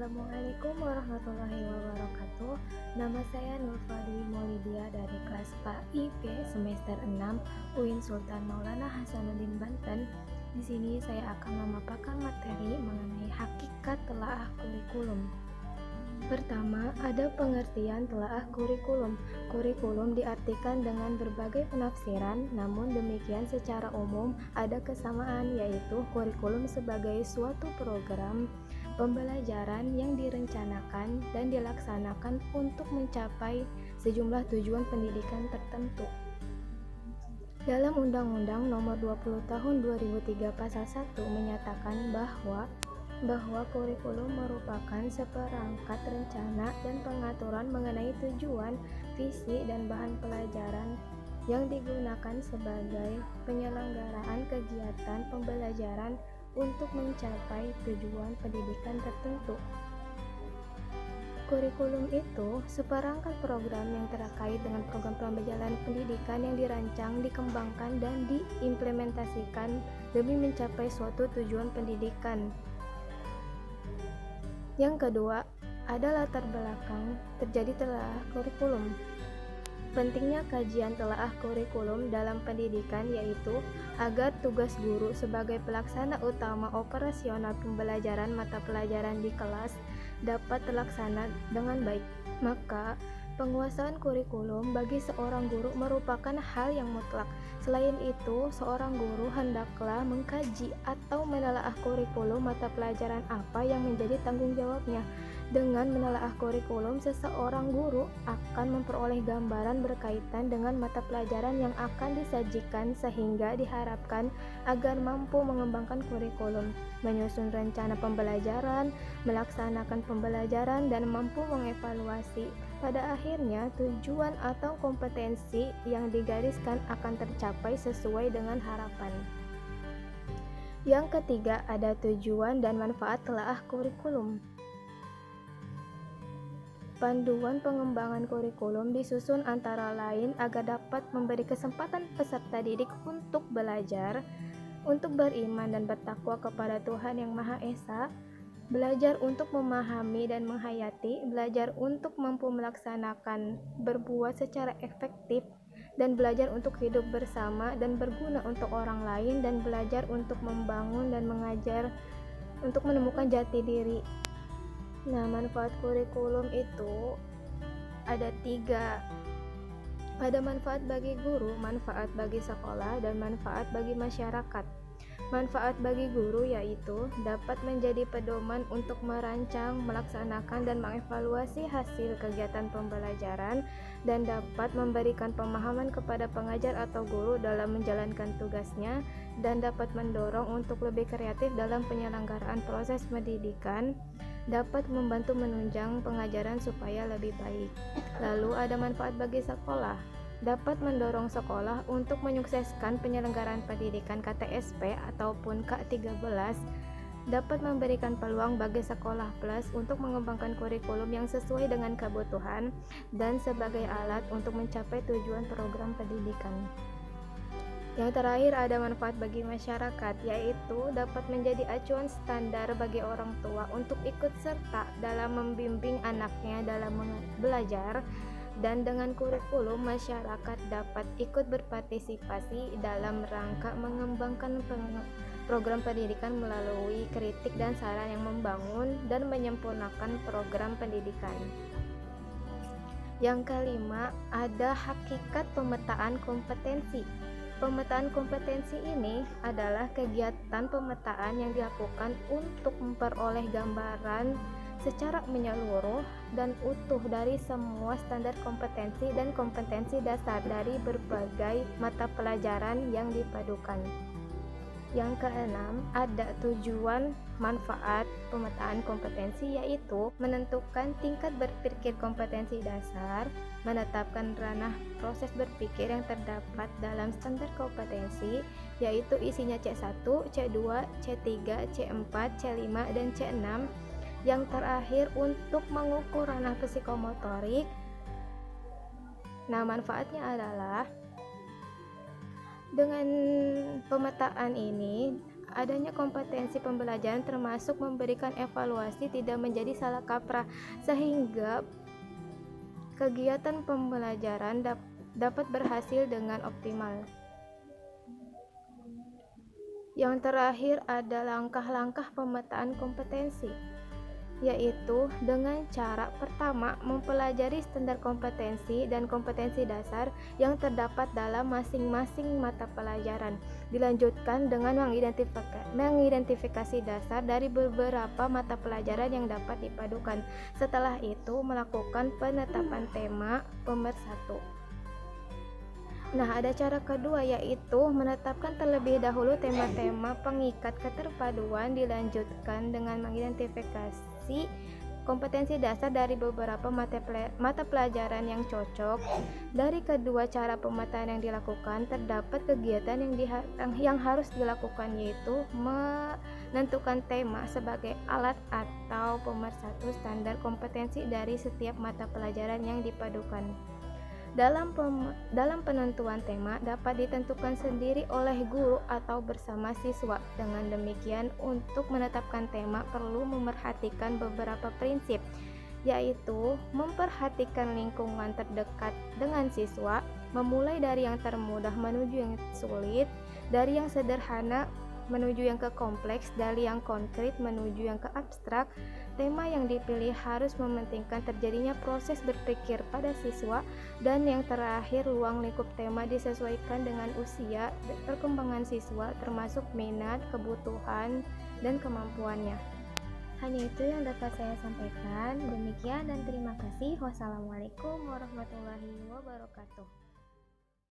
Assalamualaikum warahmatullahi wabarakatuh. Nama saya Nurfadli Maulidia dari kelas PAIP semester 6 UIN Sultan Maulana Hasanuddin Banten. Di sini saya akan memaparkan materi mengenai hakikat telaah kurikulum. Pertama, ada pengertian telaah kurikulum. Kurikulum diartikan dengan berbagai penafsiran, namun demikian secara umum ada kesamaan, yaitu kurikulum sebagai suatu program pembelajaran yang direncanakan dan dilaksanakan untuk mencapai sejumlah tujuan pendidikan tertentu. Dalam Undang-Undang Nomor 20 Tahun 2003 Pasal 1 menyatakan bahwa kurikulum merupakan seperangkat rencana dan pengaturan mengenai tujuan, visi, dan bahan pelajaran yang digunakan sebagai penyelenggaraan kegiatan pembelajaran untuk mencapai tujuan pendidikan tertentu. Kurikulum itu seperangkat program yang terkait dengan program pembelajaran pendidikan yang dirancang, dikembangkan, dan diimplementasikan demi mencapai suatu tujuan pendidikan. Yang kedua, ada latar belakang terjadi telaah kurikulum. Pentingnya kajian telaah kurikulum dalam pendidikan yaitu agar tugas guru sebagai pelaksana utama operasional pembelajaran mata pelajaran di kelas dapat terlaksana dengan baik. Maka, penguasaan kurikulum bagi seorang guru merupakan hal yang mutlak. Selain itu, seorang guru hendaklah mengkaji atau menelaah kurikulum mata pelajaran apa yang menjadi tanggung jawabnya. Dengan menelaah kurikulum, seseorang guru akan memperoleh gambaran berkaitan dengan mata pelajaran yang akan disajikan sehingga diharapkan agar mampu mengembangkan kurikulum, menyusun rencana pembelajaran, melaksanakan pembelajaran, dan mampu mengevaluasi. Pada akhirnya, tujuan atau kompetensi yang digariskan akan tercapai sesuai dengan harapan. Yang ketiga, ada tujuan dan manfaat telaah kurikulum. Panduan pengembangan kurikulum disusun antara lain agar dapat memberi kesempatan peserta didik untuk belajar, untuk beriman dan bertakwa kepada Tuhan Yang Maha Esa, belajar untuk memahami dan menghayati, belajar untuk mampu melaksanakan, berbuat secara efektif, dan belajar untuk hidup bersama dan berguna untuk orang lain, dan belajar untuk membangun dan mengajar untuk menemukan jati diri. Nah, manfaat kurikulum itu ada 3. Ada manfaat bagi guru, manfaat bagi sekolah, dan manfaat bagi masyarakat. Manfaat bagi guru yaitu dapat menjadi pedoman untuk merancang, melaksanakan, dan mengevaluasi hasil kegiatan pembelajaran, dan dapat memberikan pemahaman kepada pengajar atau guru dalam menjalankan tugasnya, dan dapat mendorong untuk lebih kreatif dalam penyelenggaraan proses pendidikan, dapat membantu menunjang pengajaran supaya lebih baik. Lalu ada manfaat bagi sekolah, dapat mendorong sekolah untuk menyukseskan penyelenggaraan pendidikan KTSP ataupun K13, dapat memberikan peluang bagi sekolah plus untuk mengembangkan kurikulum yang sesuai dengan kebutuhan dan sebagai alat untuk mencapai tujuan program pendidikan. Yang terakhir ada manfaat bagi masyarakat, yaitu dapat menjadi acuan standar bagi orang tua untuk ikut serta dalam membimbing anaknya dalam belajar, dan dengan kurikulum masyarakat dapat ikut berpartisipasi dalam rangka mengembangkan program pendidikan melalui kritik dan saran yang membangun dan menyempurnakan program pendidikan. Yang kelima, ada hakikat pemetaan kompetensi. Pemetaan kompetensi ini adalah kegiatan pemetaan yang dilakukan untuk memperoleh gambaran secara menyeluruh dan utuh dari semua standar kompetensi dan kompetensi dasar dari berbagai mata pelajaran yang dipadukan. Yang keenam, ada tujuan manfaat pemetaan kompetensi, yaitu menentukan tingkat berpikir kompetensi dasar, menetapkan ranah proses berpikir yang terdapat dalam standar kompetensi, yaitu isinya C1, C2, C3, C4, C5, dan C6. Yang terakhir, untuk mengukur ranah psikomotorik. Nah, manfaatnya adalah dengan pemetaan ini adanya kompetensi pembelajaran termasuk memberikan evaluasi tidak menjadi salah kaprah, sehingga kegiatan pembelajaran dapat berhasil dengan optimal. Yang terakhir ada langkah-langkah pemetaan kompetensi, yaitu dengan cara pertama mempelajari standar kompetensi dan kompetensi dasar yang terdapat dalam masing-masing mata pelajaran. Dilanjutkan dengan mengidentifikasi dasar dari beberapa mata pelajaran yang dapat dipadukan. Setelah itu melakukan penetapan tema pemersatu. Nah, ada cara kedua, yaitu menetapkan terlebih dahulu tema-tema pengikat keterpaduan, dilanjutkan dengan mengidentifikasi kompetensi dasar dari beberapa mata pelajaran yang cocok. Dari kedua cara pemetaan yang dilakukan, terdapat kegiatan yang harus dilakukan, yaitu menentukan tema sebagai alat atau pemersatu standar kompetensi dari setiap mata pelajaran yang dipadukan. Dalam penentuan tema dapat ditentukan sendiri oleh guru atau bersama siswa. Dengan demikian, untuk menetapkan tema perlu memerhatikan beberapa prinsip, yaitu memperhatikan lingkungan terdekat dengan siswa, memulai dari yang termudah menuju yang sulit, dari yang sederhana menuju yang ke kompleks, dari yang konkret menuju yang ke abstrak. Tema yang dipilih harus mementingkan terjadinya proses berpikir pada siswa, dan yang terakhir, ruang lingkup tema disesuaikan dengan usia, perkembangan siswa, termasuk minat, kebutuhan, dan kemampuannya. Hanya itu yang dapat saya sampaikan. Demikian dan terima kasih. Wassalamualaikum warahmatullahi wabarakatuh.